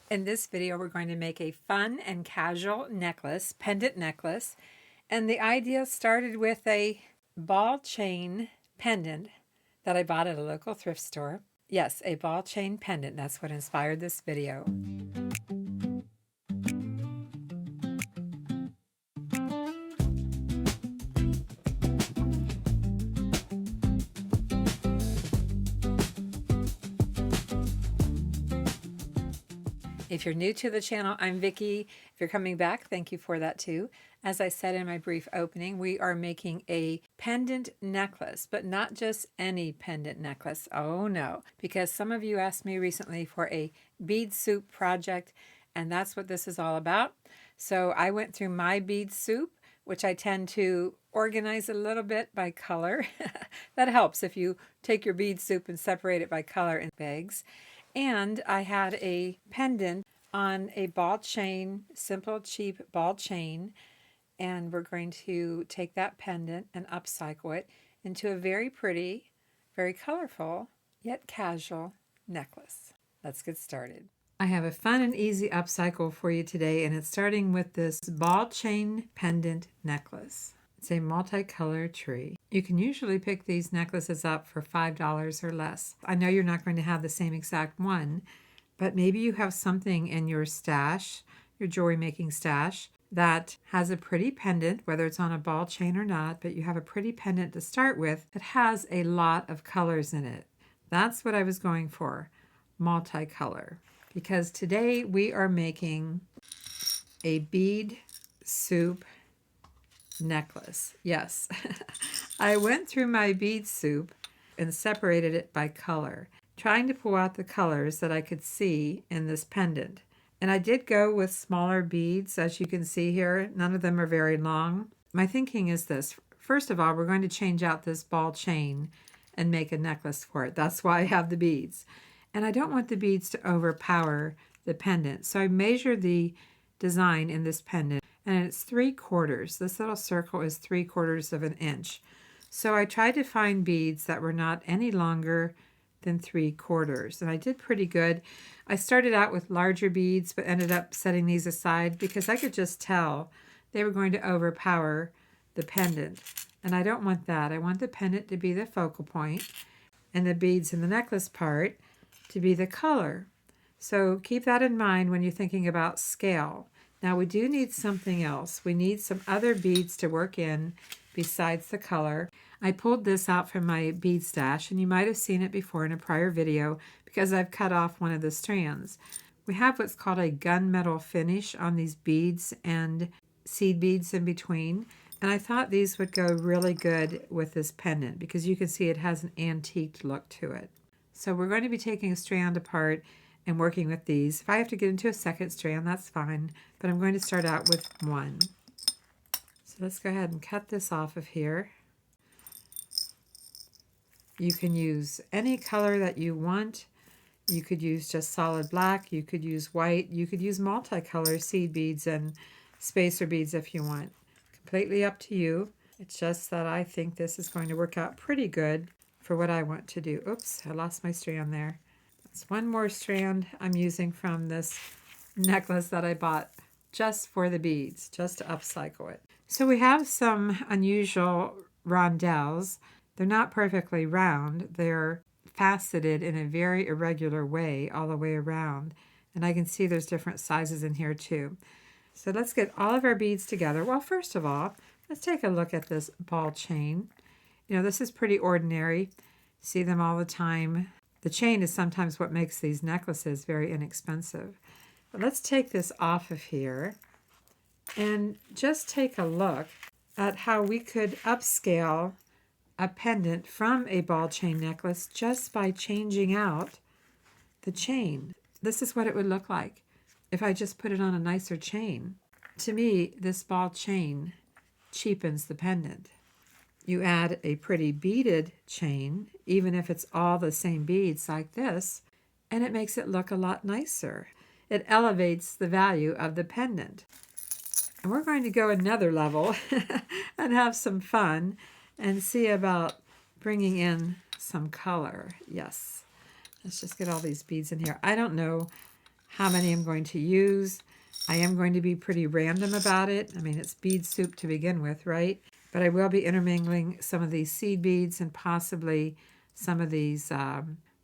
In this video, we're going to make a fun and casual necklace, pendant necklace. And the idea started with a ball chain pendant that I bought at a local thrift store. Yes, a ball chain pendant. That's what inspired this video. If you're new to the channel, I'm Vickie. If you're coming back, thank you for that too. As I said in my brief opening, we are making a pendant necklace, but not just any pendant necklace. Oh no, because some of you asked me recently for a bead soup project, and that's what this is all about. So I went through my bead soup, which I tend to organize a little bit by color. That helps if you take your bead soup and separate it by color in bags. And I had a pendant on a ball chain, simple, cheap ball chain. And we're going to take that pendant and upcycle it into a very pretty, very colorful, yet casual necklace. Let's get started. I have a fun and easy upcycle for you today, and it's starting with this ball chain pendant necklace. It's a multicolor tree. You can usually pick these necklaces up for $5 or less. I know you're not going to have the same exact one, but maybe you have something in your stash, your jewelry making stash, that has a pretty pendant, whether it's on a ball chain or not, but you have a pretty pendant to start with that has a lot of colors in it. That's what I was going for, multicolor. Because today we are making a bead soup necklace. Yes, I went through my bead soup and separated it by color, trying to pull out the colors that I could see in this pendant. And I did go with smaller beads, as you can see here. None of them are very long. My thinking is this. First of all, we're going to change out this ball chain and make a necklace for it. That's why I have the beads. And I don't want the beads to overpower the pendant. So I measured the design in this pendant, and it's 3/4. This little circle is 3/4 of an inch. So I tried to find beads that were not any longer than 3/4, and I did pretty good. I started out with larger beads, but ended up setting these aside because I could just tell they were going to overpower the pendant. And I don't want that. I want the pendant to be the focal point and the beads in the necklace part to be the color. So keep that in mind when you're thinking about scale. Now we do need something else. We need some other beads to work in besides the color. I pulled this out from my bead stash, and you might have seen it before in a prior video because I've cut off one of the strands. We have what's called a gunmetal finish on these beads and seed beads in between. And I thought these would go really good with this pendant because you can see it has an antique look to it. So we're going to be taking a strand apart and working with these. If I have to get into a second strand, that's fine, but I'm going to start out with one. So let's go ahead and cut this off of here. You can use any color that you want. You could use just solid black, you could use white, you could use multicolor seed beads and spacer beads if you want. Completely up to you. It's just that I think this is going to work out pretty good for what I want to do. Oops, I lost my strand there. That's one more strand I'm using from this necklace that I bought just for the beads, just to upcycle it. So we have some unusual rondelles. They're not perfectly round. They're faceted in a very irregular way all the way around. And I can see there's different sizes in here too. So let's get all of our beads together. Well, first of all, let's take a look at this ball chain. You know, this is pretty ordinary. See them all the time. The chain is sometimes what makes these necklaces very inexpensive. But let's take this off of here and just take a look at how we could upscale a pendant from a ball chain necklace just by changing out the chain. This is what it would look like if I just put it on a nicer chain. To me, this ball chain cheapens the pendant. You add a pretty beaded chain, even if it's all the same beads like this, and it makes it look a lot nicer. It elevates the value of the pendant. And we're going to go another level and have some fun and see about bringing in some color. Yes, let's just get all these beads in here. I don't know how many I'm going to use. I am going to be pretty random about it. I mean, it's bead soup to begin with, right? But I will be intermingling some of these seed beads and possibly some of these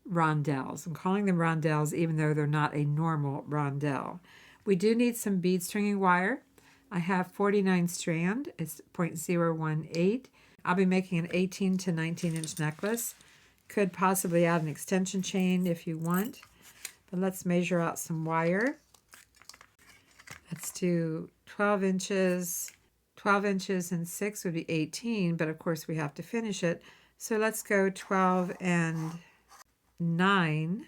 rondelles. I'm calling them rondelles even though they're not a normal rondelle. We do need some bead stringing wire. I have 49 strand. It's 0.018. I'll be making an 18 to 19 inch necklace. Could possibly add an extension chain if you want. But let's measure out some wire. Let's do 12 inches. 12 inches and 6 would be 18, but of course we have to finish it. So let's go 12 and 9.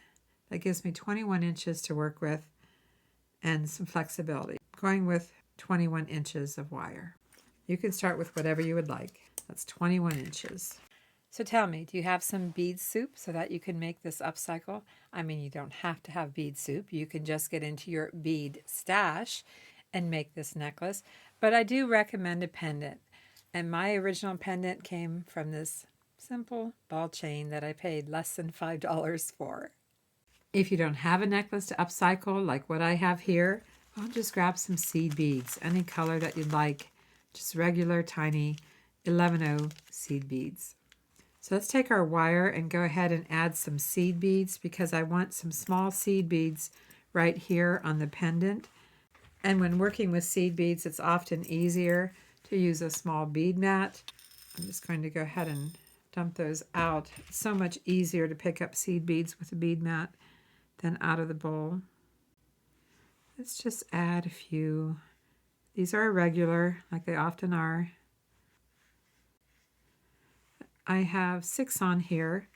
That gives me 21 inches to work with and some flexibility. Going with 21 inches of wire. You can start with whatever you would like. That's 21 inches. So tell me, do you have some bead soup so that you can make this upcycle? I mean, you don't have to have bead soup. You can just get into your bead stash and make this necklace. But I do recommend a pendant. And my original pendant came from this simple ball chain that I paid less than $5 for. If you don't have a necklace to upcycle like what I have here, I'll just grab some seed beads, any color that you'd like, just regular tiny 11/0 seed beads. So let's take our wire and go ahead and add some seed beads because I want some small seed beads right here on the pendant. And when working with seed beads, it's often easier to use a small bead mat. I'm just going to go ahead and dump those out. It's so much easier to pick up seed beads with a bead mat than out of the bowl. Let's just add a few. These are irregular, like they often are. I have 6 on here.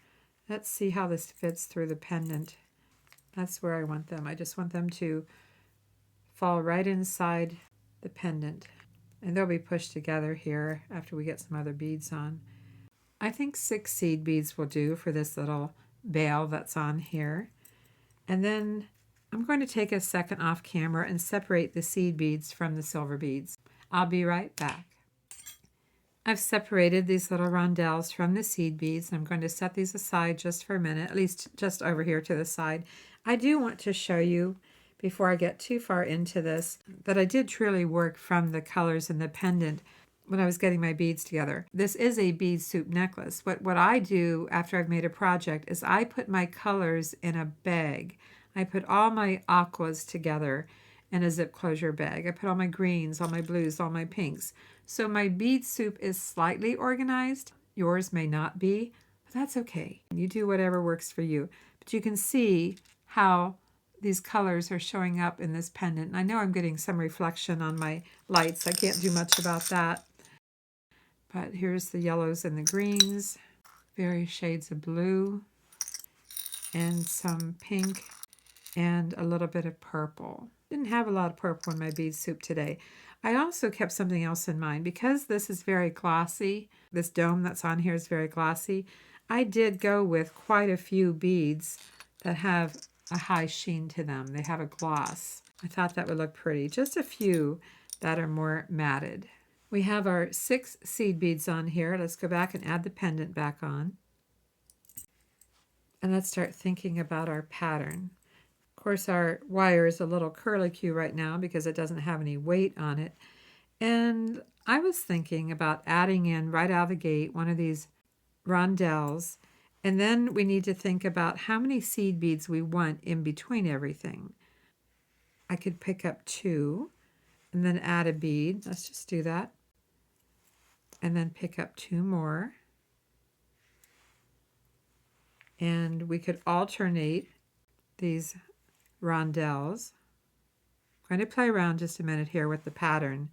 Let's see how this fits through the pendant. That's where I want them. I just want them to fall right inside the pendant. And they'll be pushed together here after we get some other beads on. I think 6 seed beads will do for this little bail that's on here. And then I'm going to take a second off camera and separate the seed beads from the silver beads. I'll be right back. I've separated these little rondelles from the seed beads. I'm going to set these aside just for a minute, at least just over here to the side. I do want to show you, before I get too far into this, that I did truly work from the colors in the pendant when I was getting my beads together. This is a bead soup necklace. What I do after I've made a project is I put my colors in a bag. I put all my aquas together in a zip closure bag. I put all my greens, all my blues, all my pinks. So my bead soup is slightly organized. Yours may not be, but that's okay. You do whatever works for you. But you can see how these colors are showing up in this pendant. And I know I'm getting some reflection on my lights. I can't do much about that. But here's the yellows and the greens, various shades of blue, and some pink, and a little bit of purple. Didn't have a lot of purple in my bead soup today. I also kept something else in mind. Because this is very glossy, this dome that's on here is very glossy, I did go with quite a few beads that have a high sheen to them. They have a gloss. I thought that would look pretty. Just a few that are more matted. We have our 6 seed beads on here. Let's go back and add the pendant back on. And let's start thinking about our pattern. Of course, our wire is a little curlicue right now because it doesn't have any weight on it. And I was thinking about adding in right out of the gate one of these rondelles. And then we need to think about how many seed beads we want in between everything. I could pick up 2 and then add a bead. Let's just do that. And then pick up 2 more. And we could alternate these rondelles. I'm going to play around just a minute here with the pattern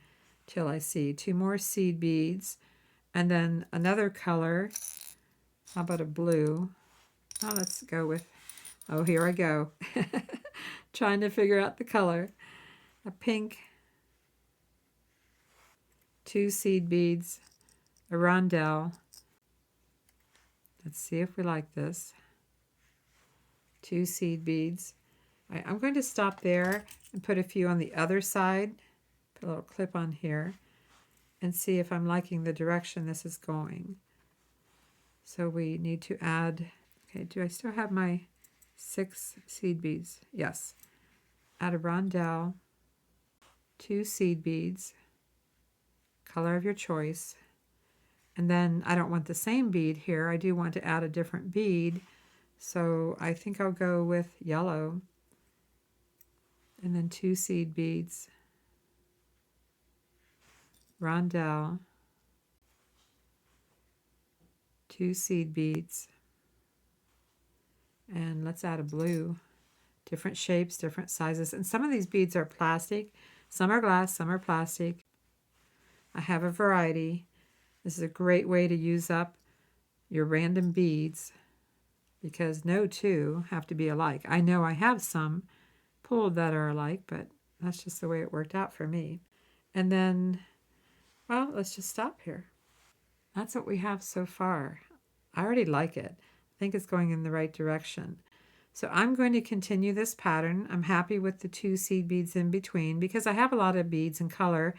till I see 2 more seed beads and then another color. How about a blue? Oh, let's go with, oh, here I go. Trying to figure out the color. A pink, 2 seed beads, a rondelle. Let's see if we like this. 2 seed beads. All right, I'm going to stop there and put a few on the other side. Put a little clip on here and see if I'm liking the direction this is going. So we need to add, okay, do I still have my 6 seed beads? Yes. add a rondelle, 2 seed beads, color of your choice. And then I don't want the same bead here. I do want to add a different bead. So I think I'll go with yellow. And then 2 seed beads, rondelle, 2 seed beads, and let's add a blue. Different shapes, different sizes. And some of these beads are plastic. Some are glass, some are plastic. I have a variety. This is a great way to use up your random beads because no two have to be alike. I know I have some pulled that are alike, but that's just the way it worked out for me. And then, well, let's just stop here. That's what we have so far. I already like it. I think it's going in the right direction. So I'm going to continue this pattern. I'm happy with the 2 seed beads in between because I have a lot of beads and color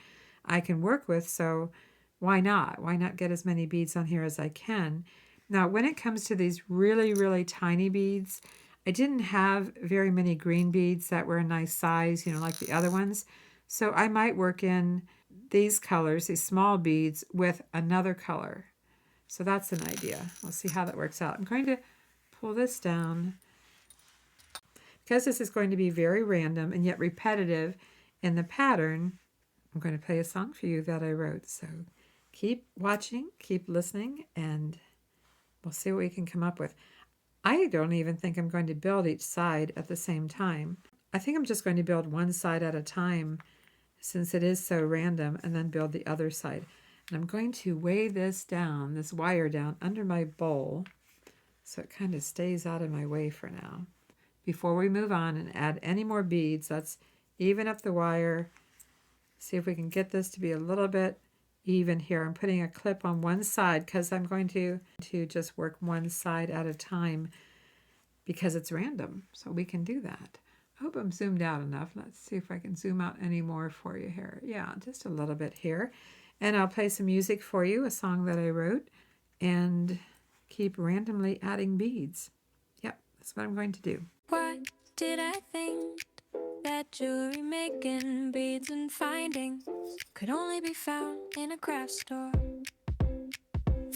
I can work with, so why not? Why not get as many beads on here as I can? Now, when it comes to these really, really tiny beads, I didn't have very many green beads that were a nice size, you know, like the other ones. So I might work in these colors, these small beads, with another color. So that's an idea. We'll see how that works out. I'm going to pull this down. Because this is going to be very random and yet repetitive in the pattern, I'm going to play a song for you that I wrote. So keep watching, keep listening, and we'll see what we can come up with. I don't even think I'm going to build each side at the same time. I think I'm just going to build one side at a time since it is so random, and then build the other side. And I'm going to weigh this down, this wire down under my bowl so it kind of stays out of my way for now. Before we move on and add any more beads, let's even up the wire. See if we can get this to be a little bit even here. I'm putting a clip on one side because I'm going to just work one side at a time because it's random. So we can do that. I hope I'm zoomed out enough. Let's see if I can zoom out any more for you here. Yeah, just a little bit here. And I'll play some music for you, a song that I wrote, and keep randomly adding beads. Yep, that's what I'm going to do. What did I think? That jewelry making beads and findings could only be found in a craft store.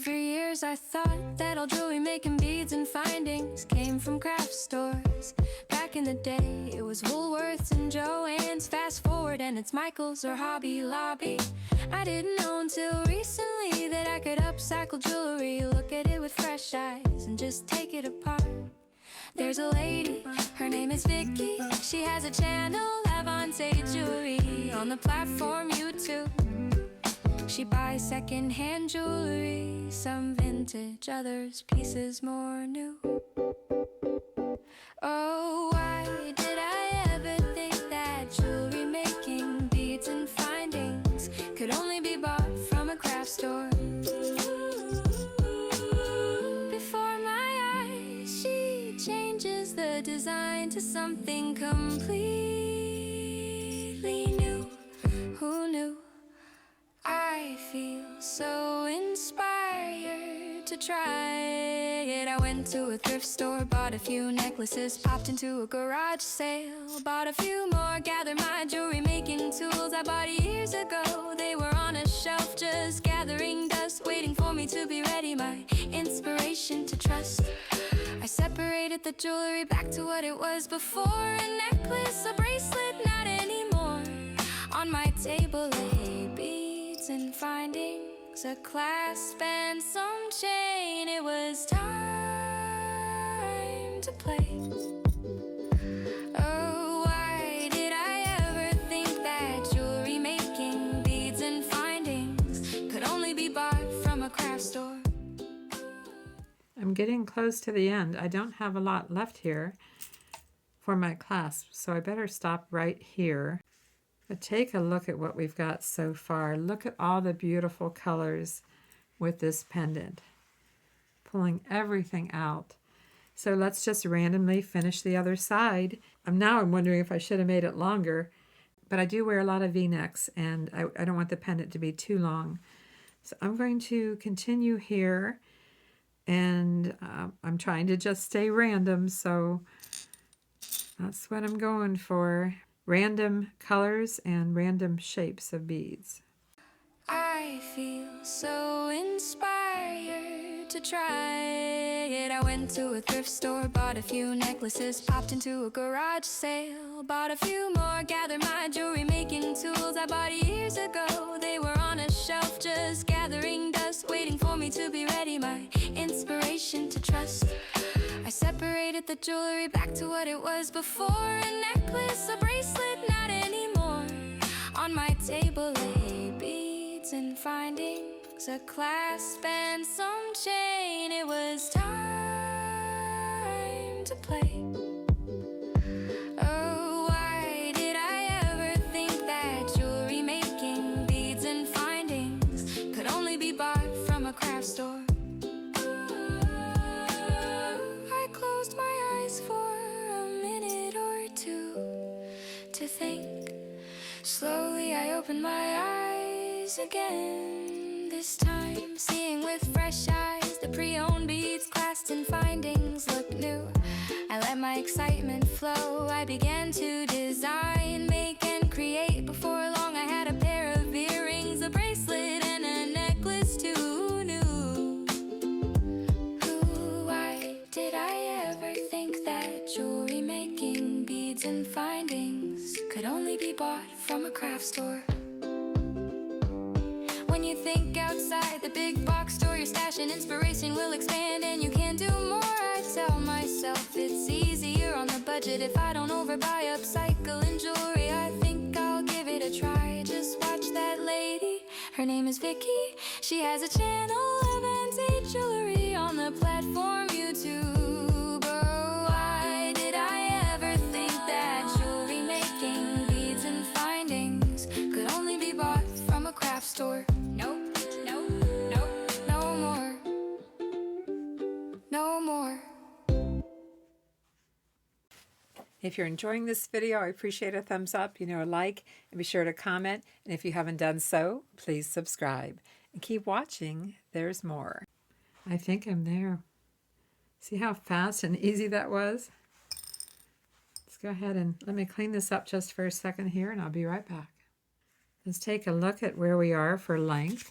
For years I thought that all jewelry making beads and findings came from craft stores. Back in the day it was Woolworths and Joann's. Fast forward and it's Michael's or Hobby Lobby. I didn't know until recently that I could upcycle jewelry, look at it with fresh eyes and just take it apart. There's a lady, her name is Vickie. She has a channel, Avante Jewelry, on the platform YouTube. She buys second-hand jewelry, some vintage, others pieces more new. Oh, why did I ever think that jewelry making beads and findings could only be bought from a craft store? Changes the design to something completely new. Who knew? I feel so inspired to try it. I went to a thrift store, bought a few necklaces, popped into a garage sale, bought a few more, gathered my jewelry making tools I bought years ago. They were on a shelf just gathering dust, waiting for me to be ready, my inspiration to trust. I separated the jewelry back to what it was before. A necklace, a bracelet, not anymore. On my table lay beads and findings, a clasp and some chain. It was time to play. Oh, why did I ever think that jewelry making beads and findings could only be bought from a craft store? I'm getting close to the end. I don't have a lot left here for my clasp, so I better stop right here. But take a look at what we've got so far. Look at all the beautiful colors with this pendant. Pulling everything out. So let's just randomly finish the other side. Now I'm wondering if I should have made it longer, but I do wear a lot of V-necks and I don't want the pendant to be too long. So I'm going to continue here. And I'm trying to just stay random, so that's what I'm going for. random colors and random shapes of beads. I feel so inspired to try it. I went to a thrift store, bought a few necklaces, popped into a garage sale, bought a few more, gathered my jewelry making tools I bought years ago. They were on a shelf just gathering dust, waiting for me to be ready, my inspiration to trust. I separated the jewelry back to what it was before. A necklace, a bracelet, not anymore. On my table lay beads and findings, a clasp and some chain. It was time to play. Oh, why did I ever think that jewelry making, beads and findings could only be bought from a craft store? I closed my eyes for a minute or two to think. Slowly I opened my eyes again, this time seeing with fresh eyes. The pre-owned beads, clasped and findings look new. I let my excitement flow. I began to design, make and create. Before long I had a pair of earrings, a bracelet and a necklace too. Who knew? Why did I ever think that jewelry making, beads and findings could only be bought from a craft store? When you think outside the big box store, your stash and inspiration will expand and you can do more. I tell myself it's easier on the budget if I don't overbuy upcycling jewelry. I think I'll give it a try. Just watch that lady, her name is Vickie. She has a channel, Avante jewelry, on the platform YouTube. Oh, why did I ever think that jewelry making, beads and findings could only be bought from a craft store? Nope, nope, nope, no more, no more. If you're enjoying this video, I appreciate a thumbs up, a like, and be sure to comment. And if you haven't done so, please subscribe. And keep watching, there's more. I think I'm there. See how fast and easy that was? Let's go ahead and let me clean this up just for a second here, and I'll be right back. Let's take a look at where we are for length.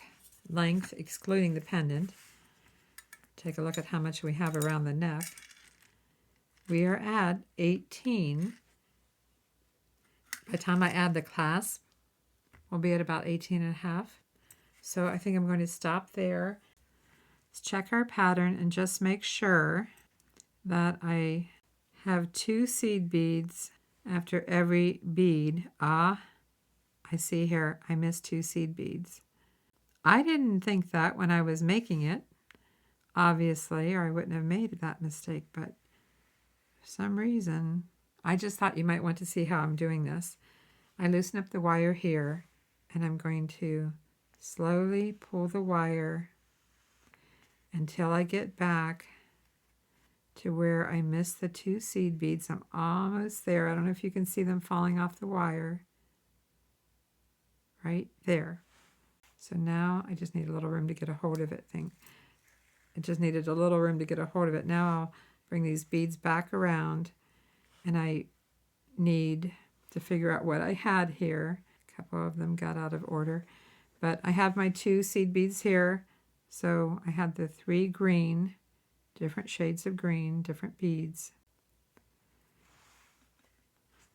Length excluding the pendant. Take a look at how much we have around the neck. We are at 18. By the time I add the clasp, we'll be at about 18 and a half. So I think I'm going to stop there. Let's check our pattern and just make sure that I have 2 seed beads after every bead. I see here I missed 2 seed beads. I didn't think that when I was making it, obviously, or I wouldn't have made that mistake, but for some reason, I just thought you might want to see how I'm doing this. I loosen up the wire here, and I'm going to slowly pull the wire until I get back to where I missed the 2 seed beads. I'm almost there. I don't know if you can see them falling off the wire. Right there. So now I just need a little room to get a hold of it. It just needed a little room to get a hold of it. Now I'll bring these beads back around, and I need to figure out what I had here. A couple of them got out of order, but I have my 2 seed beads here. So I had the 3 green, different shades of green, different beads.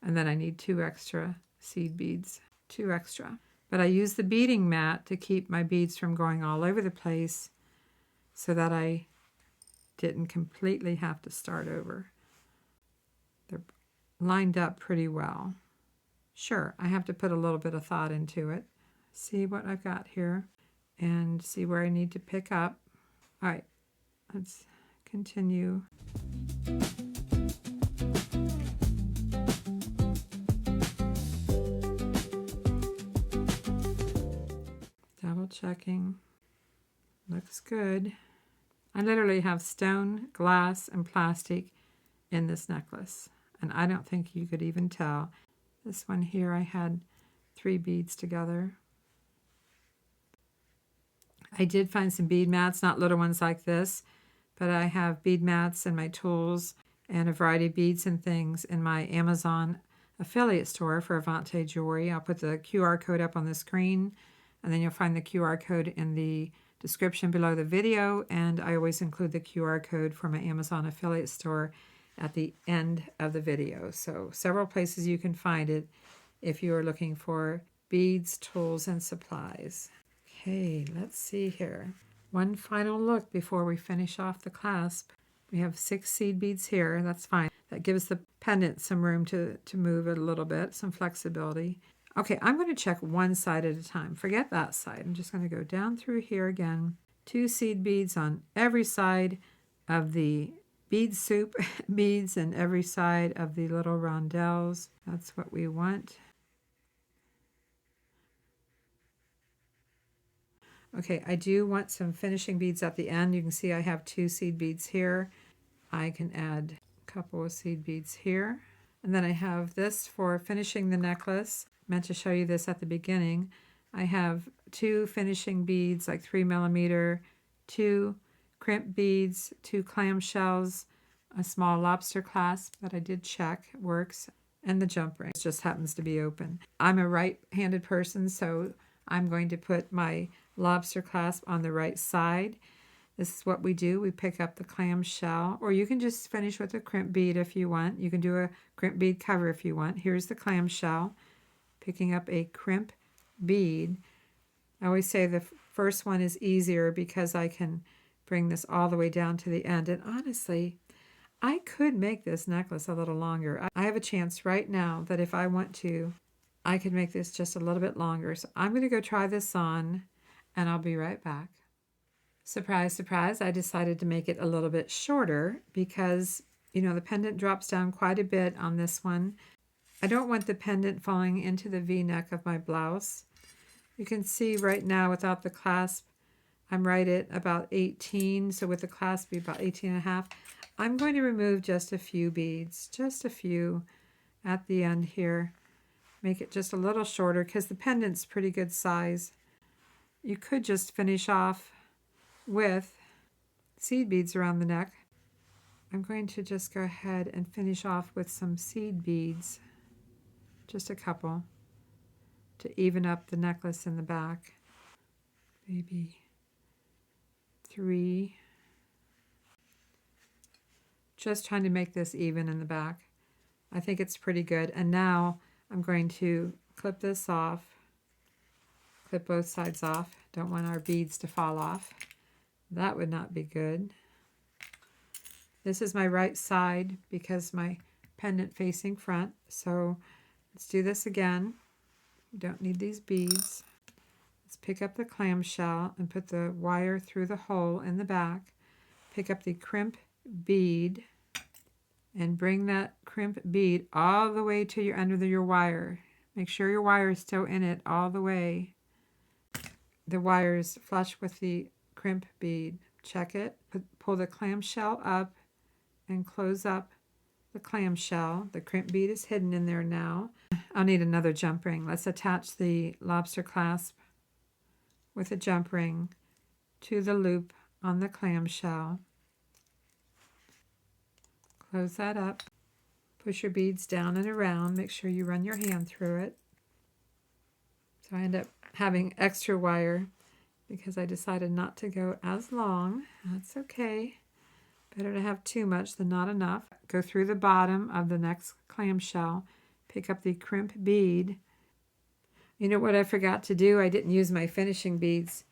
And then I need 2 extra seed beads, 2 extra. But I use the beading mat to keep my beads from going all over the place so that I didn't completely have to start over. They're lined up pretty well. Sure, I have to put a little bit of thought into it. See what I've got here and see where I need to pick up. All right, let's continue. Double checking. Looks good. I literally have stone, glass, and plastic in this necklace. And I don't think you could even tell. This one here, I had 3 beads together. I did find some bead mats, not little ones like this, but I have bead mats in my tools and a variety of beads and things in my Amazon affiliate store for Avante jewelry. I'll put the QR code up on the screen, and then you'll find the QR code in the description below the video, and I always include the QR code for my Amazon affiliate store at the end of the video. So several places you can find it if you are looking for beads, tools, and supplies. Okay, let's see here. One final look before we finish off the clasp. We have 6 seed beads here. That's fine. That gives the pendant some room to move it a little bit, some flexibility. Okay, I'm going to check one side at a time. Forget that side. I'm just going to go down through here again. 2 seed beads on every side of the bead soup beads and every side of the little rondelles. That's what we want. Okay, I do want some finishing beads at the end. You can see I have 2 seed beads here. I can add a couple of seed beads here. And then I have this for finishing the necklace. I meant to show you this at the beginning. I have 2 finishing beads, like 3mm, 2 crimp beads, 2 clamshells, a small lobster clasp that I did check works, and the jump ring. It just happens to be open. I'm a right-handed person, so I'm going to put my lobster clasp on the right side. This is what we do. We pick up the clamshell, or you can just finish with a crimp bead if you want. You can do a crimp bead cover if you want. Here's the clamshell, picking up a crimp bead. I always say the first one is easier because I can bring this all the way down to the end. And honestly, I could make this necklace a little longer. I have a chance right now that if I want to, I could make this just a little bit longer. So I'm going to go try this on, and I'll be right back. Surprise, surprise, I decided to make it a little bit shorter because, you know, the pendant drops down quite a bit on this one. I don't want the pendant falling into the V-neck of my blouse. You can see right now without the clasp, I'm right at about 18, so with the clasp be about 18.5. I'm going to remove just a few beads, just a few at the end here. Make it just a little shorter because the pendant's pretty good size. You could just finish off with seed beads around the neck. I'm going to just go ahead and finish off with some seed beads, just a couple, to even up the necklace in the back. Maybe 3. Just trying to make this even in the back. I think it's pretty good. And now I'm going to clip this off, clip both sides off. Don't want our beads to fall off. That would not be good. This is my right side because my pendant facing front. So let's do this again. We don't need these beads. Let's pick up the clamshell and put the wire through the hole in the back. Pick up the crimp bead and bring that crimp bead all the way to your under your wire. Make sure your wire is still in it all the way. The wire is flush with the crimp bead. Check it. Pull the clamshell up and close up the clamshell. The crimp bead is hidden in there now. I'll need another jump ring. Let's attach the lobster clasp with a jump ring to the loop on the clamshell. Close that up. Push your beads down and around. Make sure you run your hand through it. So I end up having extra wire because I decided not to go as long. That's okay. Better to have too much than not enough. Go through the bottom of the next clamshell. Pick up the crimp bead. You know what I forgot to do? I didn't use my finishing beads.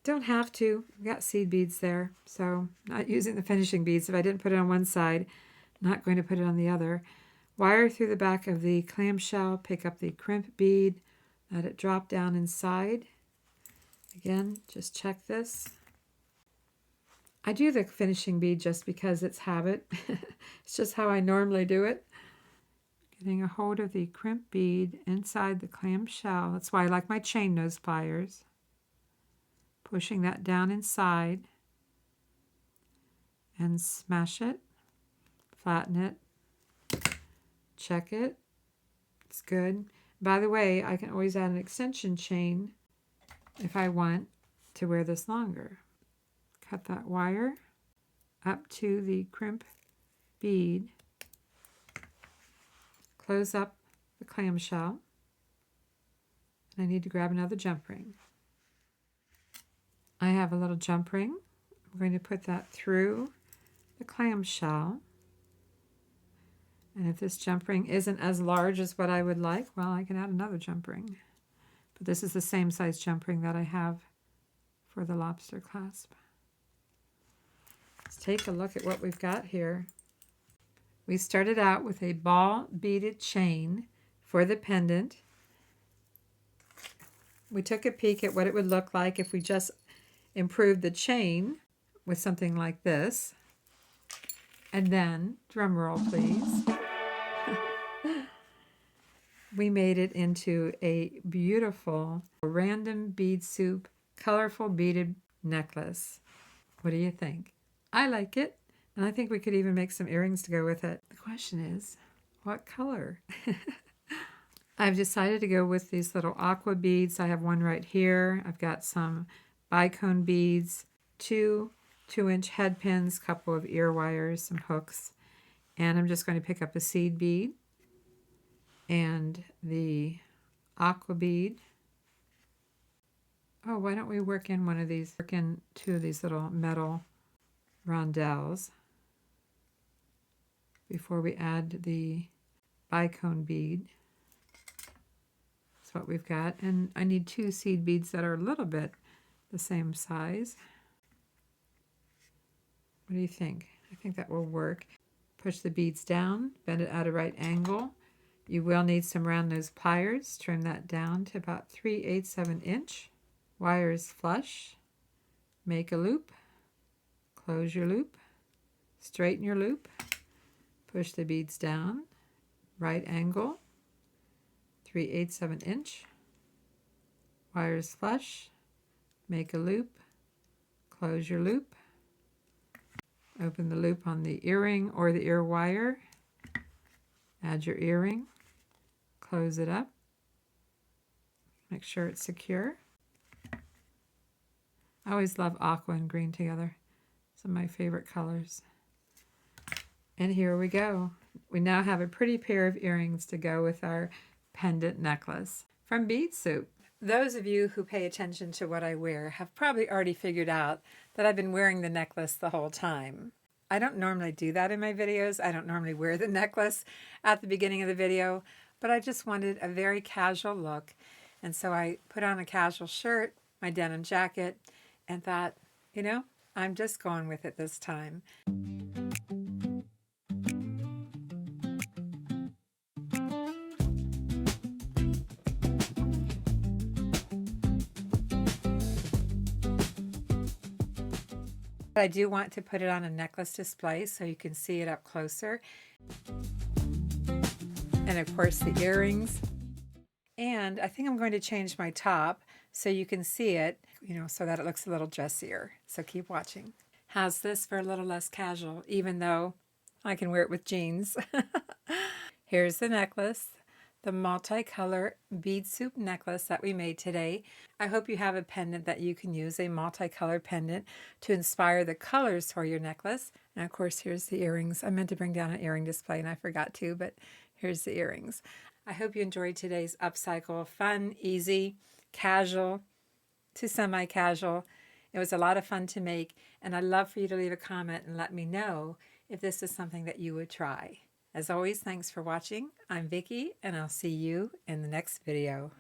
Don't have to. I've got seed beads there. So not using the finishing beads. If I didn't put it on one side, not going to put it on the other. Wire through the back of the clamshell. Pick up the crimp bead. Let it drop down inside. Again, just check this. I do the finishing bead just because it's habit. It's just how I normally do it. Getting a hold of the crimp bead inside the clamshell. That's why I like my chain nose pliers. Pushing that down inside and smash it. Flatten it. Check it. It's good. By the way, I can always add an extension chain if I want to wear this longer. Cut that wire up to the crimp bead. Close up the clamshell. And I need to grab another jump ring. I have a little jump ring. I'm going to put that through the clamshell. And if this jump ring isn't as large as what I would like, well, I can add another jump ring. But this is the same size jump ring that I have for the lobster clasp. Let's take a look at what we've got here. We started out with a ball beaded chain for the pendant. We took a peek at what it would look like if we just improved the chain with something like this. And then, drum roll please, we made it into a beautiful random bead soup, colorful beaded necklace. What do you think? I like it, and I think we could even make some earrings to go with it. The question is, what color? I've decided to go with these little aqua beads. I have one right here. I've got some bicone beads, two 2-inch head pins, couple of ear wires, some hooks, and I'm just going to pick up a seed bead and the aqua bead. Oh, why don't we work in two of these little metal rondelles before we add the bicone bead. That's what we've got. And I need 2 seed beads that are a little bit the same size. What do you think? I think that will work. Push the beads down, bend it at a right angle. You will need some round nose pliers. Trim that down to about 3/8 of an inch. Wires flush. Make a loop. Close your loop. Straighten your loop. Push the beads down. Right angle. 3/8 of an inch. Wires flush. Make a loop. Close your loop. Open the loop on the earring or the ear wire. Add your earring. Close it up. Make sure it's secure. I always love aqua and green together. Some of my favorite colors. And here we go. We now have a pretty pair of earrings to go with our pendant necklace from Bead Soup. Those of you who pay attention to what I wear have probably already figured out that I've been wearing the necklace the whole time. I don't normally do that in my videos. I don't normally wear the necklace at the beginning of the video, but I just wanted a very casual look. And so I put on a casual shirt, my denim jacket, and thought, you know, I'm just going with it this time. I do want to put it on a necklace display so you can see it up closer. And of course the earrings. And I think I'm going to change my top so you can see it, you know, so that it looks a little dressier. So keep watching. How's this for a little less casual, even though I can wear it with jeans? Here's the necklace, the multicolor bead soup necklace that we made today. I hope you have a pendant that you can use, a multicolored pendant to inspire the colors for your necklace. And of course, here's the earrings. I meant to bring down an earring display and I forgot to, but here's the earrings. I hope you enjoyed today's upcycle. Fun, easy, casual to semi-casual. It was a lot of fun to make, and I'd love for you to leave a comment and let me know if this is something that you would try. As always, thanks for watching. I'm Vicki, and I'll see you in the next video.